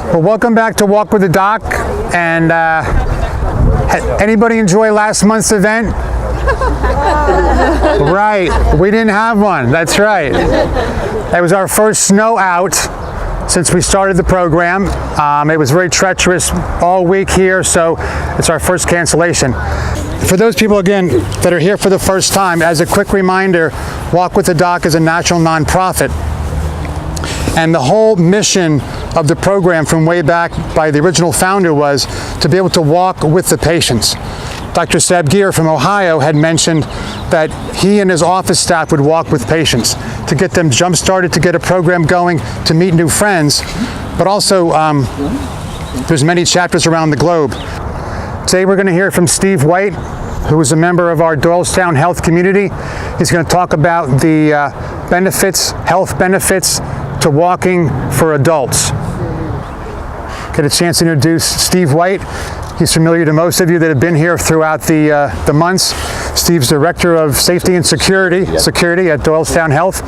Well, welcome back to Walk with the Doc. And anybody enjoy last month's event? Right, we didn't have one. That's right. It was our first snow out since we started the program. It was very treacherous all week here, so it's our first cancellation. For those people, again, that are here for the first time, as a quick reminder, Walk with the Doc is a national nonprofit. And the whole mission of the program from way back by the original founder was to be able to walk with the patients. Dr. Seb Geer from Ohio had mentioned that he and his office staff would walk with patients to get them jump-started, to get a program going, to meet new friends, but also there's many chapters around the globe. Today we're going to hear from Steve White, who is a member of our Doylestown health community. He's going to talk about the benefits, health benefits to walking for adults. Get a chance to introduce Steve White. He's familiar to most of you that have been here throughout the months. Steve's Director of Safety and Security at Doylestown Health.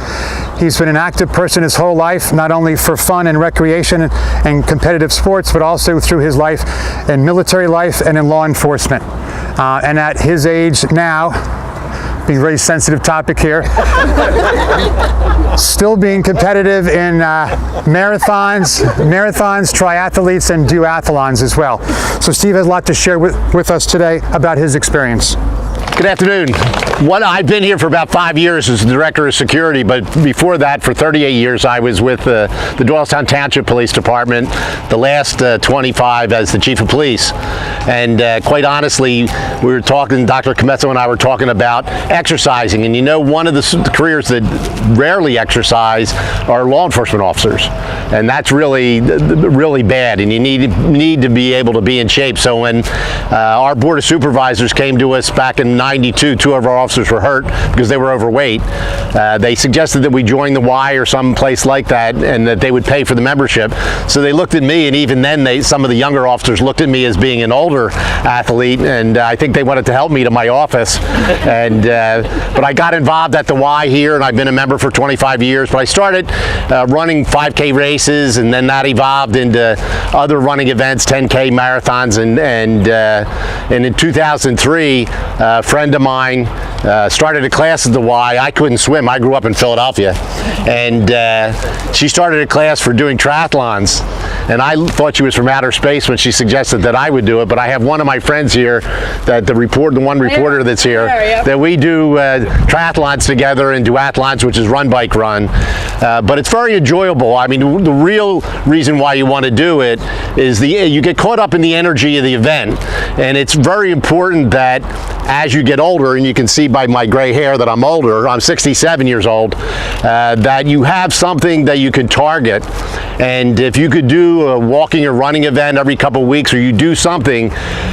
He's been an active person his whole life, not only for fun and recreation and competitive sports, but also through his life in military life and in law enforcement. And at his age now, being a very sensitive topic here, still being competitive in marathons, triathletes, and duathlons as well. So Steve has a lot to share with us today about his experience. Good afternoon. I've been here for about 5 years as the Director of Security, but before that, for 38 years, I was with the Doylestown Township Police Department, the last 25 as the Chief of Police. And quite honestly, we were talking, Dr. Comezzo and I were talking about exercising, and you know, one of the careers that rarely exercise are law enforcement officers. And that's really bad, and you need to be able to be in shape. So when our Board of Supervisors came to us back in '92, two of our officers were hurt because they were overweight. They suggested that we join the Y or some place like that, and that they would pay for the membership. So they looked at me, and even then some of the younger officers looked at me as being an older athlete, and I think they wanted to help me to my office. And but I got involved at the Y here, and I've been a member for 25 years. But I started running 5K races, and then that evolved into other running events, 10K marathons, and in 2003, a friend of mine started a class at the Y. I couldn't swim. I grew up in Philadelphia, and she started a class for doing triathlons. And I thought she was from outer space when she suggested that I would do it. But I have one of my friends here, that the one reporter that's here, that we do triathlons together and duathlons, which is run, bike, run. But it's very enjoyable. I mean, the real reason why you want to do it is you get caught up in the energy of the event, and it's very important that as you get older, and you can see by my gray hair that I'm older, I'm 67 years old, that you have something that you can target. And if you could do a walking or running event every couple of weeks, or you do something,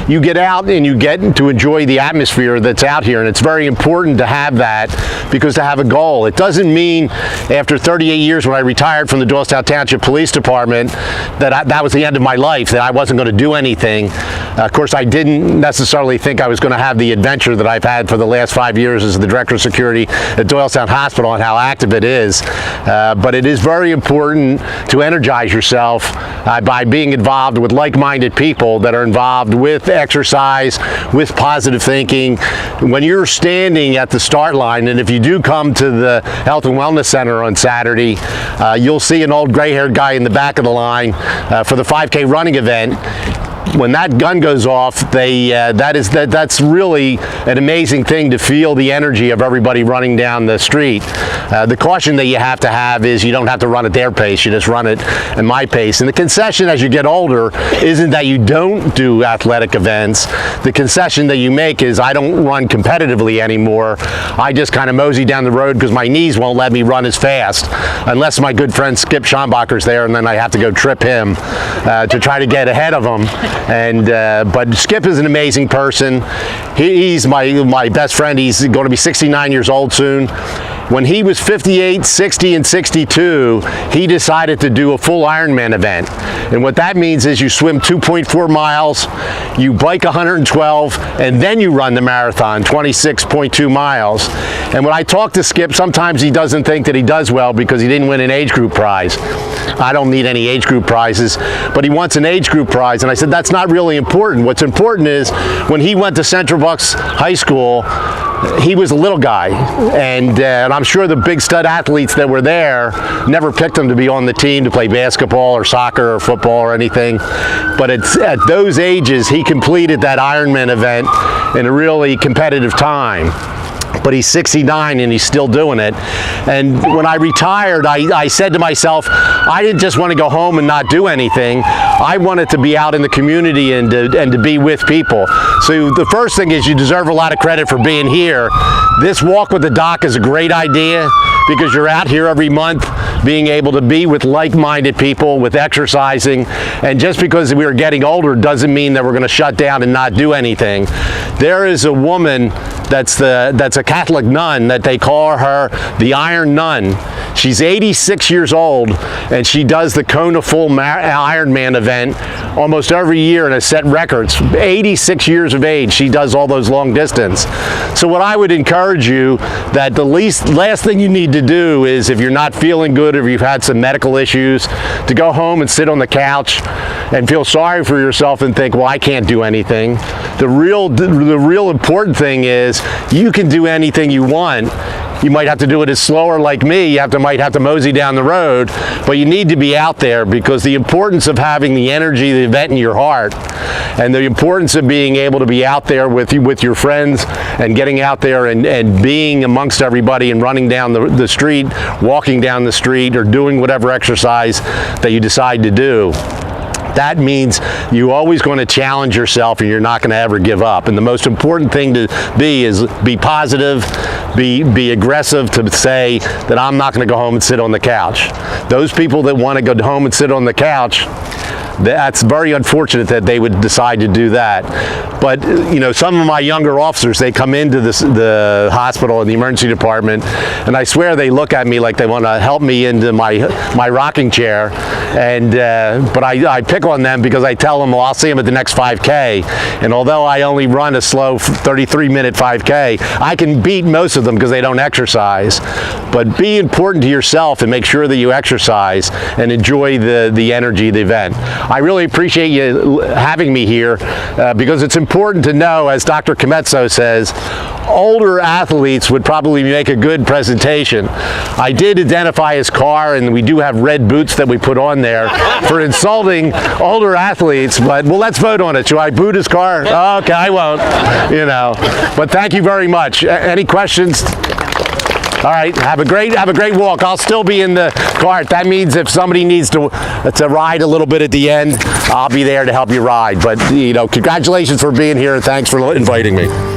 you get out and you get to enjoy the atmosphere that's out here. And it's very important to have that, because to have a goal. It doesn't mean after 38 years when I retired from the Doylestown Township Police Department that was the end of my life, that I wasn't going to do anything. Of course, I didn't necessarily think I was going to have the adventure that I've had for the last 5 years as the Director of Security at Doylestown Hospital, and how active it is. But it is very important to energize yourself by being involved with like-minded people that are involved with exercise, with positive thinking. When you're standing at the start line, and if you do come to the Health and Wellness Center on Saturday, you'll see an old gray-haired guy in the back of the line for the 5K running event. When that gun goes off, that's really an amazing thing, to feel the energy of everybody running down the street. The caution that you have to have is you don't have to run at their pace, you just run it at my pace. And the concession as you get older isn't that you don't do athletic events. The concession that you make is, I don't run competitively anymore. I just kind of mosey down the road because my knees won't let me run as fast, unless my good friend Skip Schombacher's there, and then I have to go trip him to try to get ahead of him. But Skip is an amazing person. He's my best friend. He's going to be 69 years old soon. When he was 58, 60, and 62, he decided to do a full Ironman event. And what that means is you swim 2.4 miles, you bike 112, and then you run the marathon, 26.2 miles. And when I talk to Skip, sometimes he doesn't think that he does well because he didn't win an age group prize. I don't need any age group prizes, but he wants an age group prize. And I said, that's not really important. What's important is when he went to Central Bucks High School, he was a little guy, and I'm sure the big stud athletes that were there never picked him to be on the team to play basketball or soccer or football or anything. But at those ages, he completed that Ironman event in a really competitive time. But he's 69 and he's still doing it. And when I retired, I said to myself, I didn't just want to go home and not do anything. I wanted to be out in the community and to be with people. So the first thing is you deserve a lot of credit for being here. This walk with the doc is a great idea because you're out here every month being able to be with like-minded people, with exercising. And just because we are getting older doesn't mean that we're going to shut down and not do anything. There is a woman that's a Catholic nun that they call her the Iron Nun. She's 86 years old and she does the Kona Full Ironman event almost every year and has set records. 86 years of age, she does all those long distance. So what I would encourage you, that the last thing you need to do is, if you're not feeling good or if you've had some medical issues, to go home and sit on the couch and feel sorry for yourself and think, well, I can't do anything. The real important thing is you can do anything you want. You might have to do it as slower like me. You might have to mosey down the road, but you need to be out there because the importance of having the energy of the event in your heart and the importance of being able to be out there with your friends and getting out there and being amongst everybody and running down the street, walking down the street, or doing whatever exercise that you decide to do. That means you're always going to challenge yourself and you're not going to ever give up. And the most important thing to be is be positive, be aggressive, to say that I'm not going to go home and sit on the couch. Those people that want to go home and sit on the couch, that's very unfortunate that they would decide to do that. But you know, some of my younger officers, they come into the hospital in the emergency department, and I swear they look at me like they want to help me into my rocking chair. And but I pick on them because I tell them, well, I'll see them at the next 5K. And although I only run a slow 33-minute 5K, I can beat most of them because they don't exercise. But be important to yourself and make sure that you exercise and enjoy the energy of the event. I really appreciate you having me here because it's important to know, as Dr. Comezzo says, older athletes would probably make a good presentation. I did identify his car, and we do have red boots that we put on there for insulting older athletes, but well, let's vote on it. Should I boot his car? Oh, okay, I won't, you know. But thank you very much. Any questions? All right, have a great walk. I'll still be in the cart. That means if somebody needs to ride a little bit at the end, I'll be there to help you ride. But you know, congratulations for being here and thanks for inviting me.